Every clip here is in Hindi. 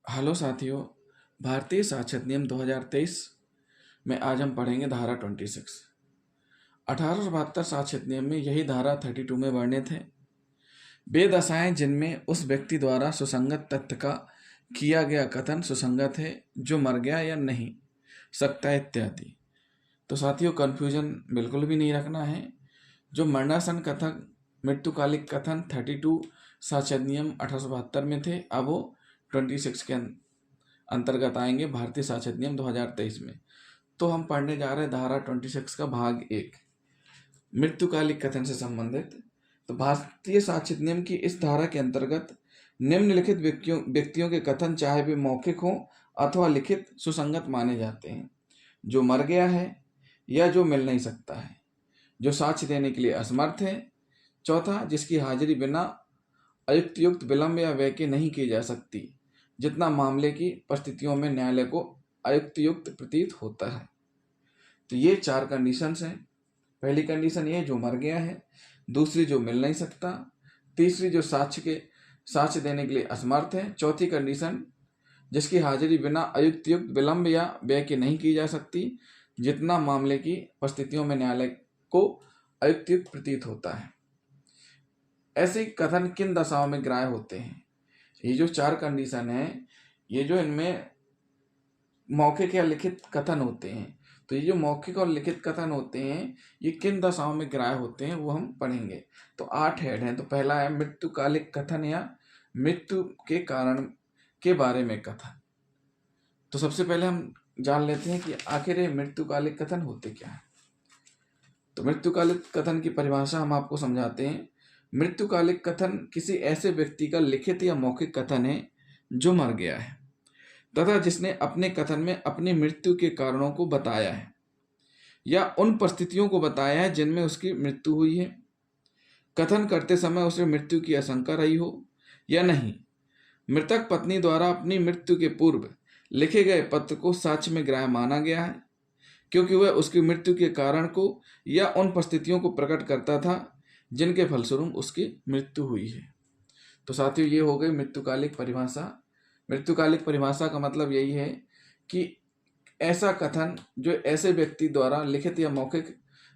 हेलो साथियों। भारतीय साक्षरता नियम 2023 में आज हम पढ़ेंगे धारा 26। 1872 साक्षरता नियम में यही धारा 32 में वर्णित है। वे दशाएं जिनमें उस व्यक्ति द्वारा सुसंगत तथ्य का किया गया कथन सुसंगत है जो मर गया या नहीं सकता इत्यादि। तो साथियों, कंफ्यूजन बिल्कुल भी नहीं रखना है। जो मरणासन कथन मृत्युकालिक कथन 32 साक्षरता नियम 1872 में थे, अब वो 26 के अंतर्गत आएंगे भारतीय साक्षरता नियम 2023 में। तो हम पढ़ने जा रहे हैं धारा 26 का भाग 1, मृत्युकालिक कथन से संबंधित। तो भारतीय साक्षरता नियम की इस धारा के अंतर्गत निम्नलिखित व्यक्तियों के कथन चाहे वे मौखिक हों अथवा लिखित सुसंगत माने जाते हैं। जो मर गया है या जो मिल नहीं सकता है, जो साक्ष्य देने के लिए असमर्थ है। चौथा, जिसकी हाजिरी बिना अयुक्तयुक्त विलंब या व्यय के नहीं की जा सकती, जितना मामले की परिस्थितियों में न्यायालय को अयुक्तयुक्त प्रतीत होता है। तो ये 4 कंडीशंस हैं। पहली कंडीशन ये जो मर गया है, दूसरी जो मिल नहीं सकता, तीसरी जो साक्ष्य देने के लिए असमर्थ है, चौथी कंडीशन जिसकी हाजिरी बिना अयुक्तयुक्त विलंब या व्यय के नहीं की जा सकती, जितना मामले की परिस्थितियों में न्यायालय को अयुक्तयुक्त प्रतीत होता है। ऐसे कथन किन दशाओं में ग्राह्य होते हैं? ये जो 4 कंडीशन है, ये जो इनमें मौखिक या लिखित कथन होते हैं, तो ये जो मौखिक और लिखित कथन होते हैं ये किन दशाओं में ग्राह्य होते हैं वो हम पढ़ेंगे। तो 8 हेड हैं। तो पहला है मृत्युकालिक कथन या मृत्यु के कारण के बारे में कथन। तो सबसे पहले हम जान लेते हैं कि आखिर ये मृत्युकालिक कथन होते क्या है। तो मृत्युकालिक कथन की परिभाषा हम आपको समझाते हैं। मृत्युकालिक कथन किसी ऐसे व्यक्ति का लिखित या मौखिक कथन है जो मर गया है तथा जिसने अपने कथन में अपनी मृत्यु के कारणों को बताया है या उन परिस्थितियों को बताया है जिनमें उसकी मृत्यु हुई है। कथन करते समय उसे मृत्यु की आशंका रही हो या नहीं। मृतक पत्नी द्वारा अपनी मृत्यु के पूर्व लिखे गए पत्र को साक्ष्य में ग्राह्य माना गया है क्योंकि वह उसकी मृत्यु के कारण को या उन परिस्थितियों को प्रकट करता था जिनके फलस्वरूप उसकी मृत्यु हुई है। तो साथियों, ये हो गई मृत्युकालिक परिभाषा। मृत्युकालिक परिभाषा का मतलब यही है कि ऐसा कथन जो ऐसे व्यक्ति द्वारा लिखित या मौखिक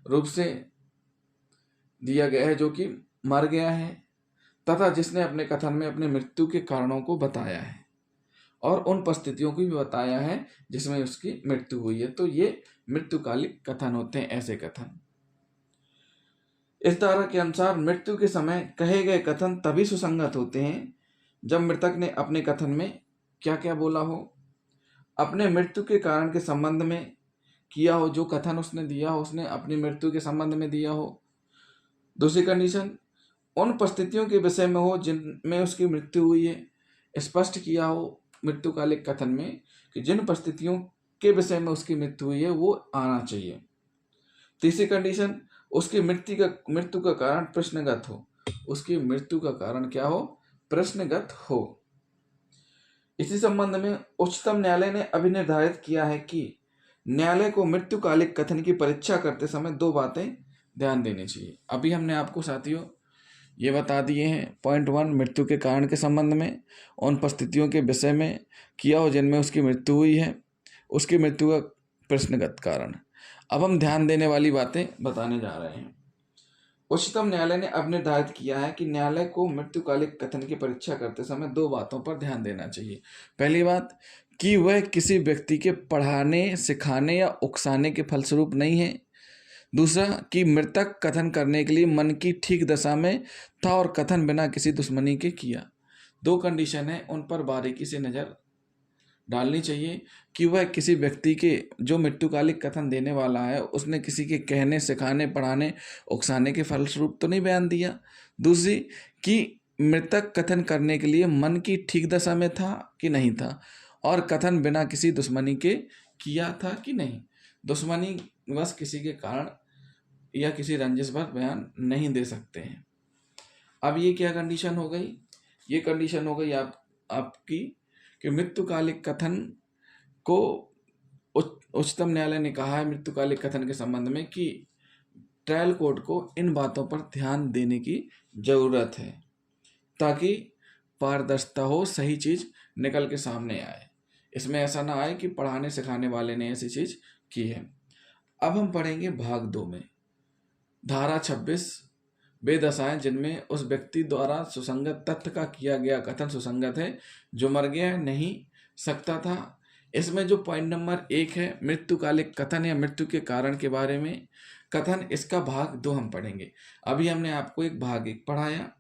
रूप से दिया गया है जो कि मर गया है तथा जिसने अपने कथन में अपने मृत्यु के कारणों को बताया है और उन परिस्थितियों को भी बताया है जिसमें उसकी मृत्यु हुई है। तो ये मृत्युकालिक कथन होते हैं, ऐसे कथन। इस धारा के अनुसार मृत्यु के समय कहे गए कथन तभी सुसंगत होते हैं जब मृतक ने अपने कथन में क्या क्या बोला हो, अपने मृत्यु के कारण के संबंध में किया हो। जो कथन उसने दिया हो उसने अपनी मृत्यु के संबंध में दिया हो। दूसरी कंडीशन, उन परिस्थितियों के विषय में हो जिनमें उसकी मृत्यु हुई है। स्पष्ट किया हो मृत्युकालिक कथन में कि जिन परिस्थितियों के विषय में उसकी मृत्यु हुई है वो आना चाहिए। तीसरी कंडीशन, उसकी मृत्यु का कारण प्रश्नगत हो। उसकी मृत्यु का कारण क्या हो? प्रश्नगत हो। इसी संबंध में उच्चतम न्यायालय ने अभी निर्धारित किया है कि न्यायालय को मृत्युकालिक कथन की परीक्षा करते समय 2 बातें ध्यान देनी चाहिए। अभी हमने आपको साथियों ये बता दिए हैं। पॉइंट 1, मृत्यु के कारण के संबंध में उन परिस्थितियों के विषय में किया हो जिनमें उसकी मृत्यु हुई है, उसकी मृत्यु का प्रश्नगत कारण। अब हम ध्यान देने वाली बातें बताने जा रहे हैं। उच्चतम न्यायालय ने अब निर्धारित किया है कि न्यायालय को मृत्युकालिक कथन की परीक्षा करते समय 2 बातों पर ध्यान देना चाहिए। पहली बात कि वह किसी व्यक्ति के पढ़ाने, सिखाने या उकसाने के फलस्वरूप नहीं है। दूसरा कि मृतक कथन करने के लिए मन की ठीक दशा में था और कथन बिना किसी दुश्मनी के किया। 2 कंडीशन है, उन पर बारीकी से नज़र डालनी चाहिए कि वह किसी व्यक्ति के जो मृत्युकालिक कथन देने वाला है उसने किसी के कहने, सिखाने, पढ़ाने, उकसाने के फलस्वरूप तो नहीं बयान दिया। दूसरी कि मृतक कथन करने के लिए मन की ठीक दशा में था कि नहीं था और कथन बिना किसी दुश्मनी के किया था कि नहीं। दुश्मनी बस किसी के कारण या किसी रंजिश पर बयान नहीं दे सकते हैं। अब ये क्या कंडीशन हो गई? ये कंडीशन हो गई आपकी कि मृत्युकालिक कथन को उच्चतम न्यायालय ने कहा है मृत्युकालिक कथन के संबंध में कि ट्रायल कोर्ट को इन बातों पर ध्यान देने की जरूरत है ताकि पारदर्शिता हो, सही चीज निकल के सामने आए। इसमें ऐसा ना आए कि पढ़ाने सिखाने वाले ने ऐसी चीज की है। अब हम पढ़ेंगे भाग 2 में धारा 26 वे दशाएं जिनमें उस व्यक्ति द्वारा सुसंगत तथ्य का किया गया कथन सुसंगत है जो मर गया नहीं सकता था। इसमें जो पॉइंट नंबर 1 है मृत्युकालिक कथन या मृत्यु के कारण के बारे में कथन, इसका भाग 2 हम पढ़ेंगे। अभी हमने आपको एक भाग 1 पढ़ाया,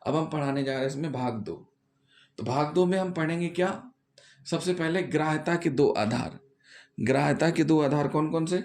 अब हम पढ़ाने जा रहे हैं इसमें भाग 2। तो भाग 2 में हम पढ़ेंगे क्या, सबसे पहले ग्राह्यता के 2 आधार। ग्राह्यता के 2 आधार कौन कौन से?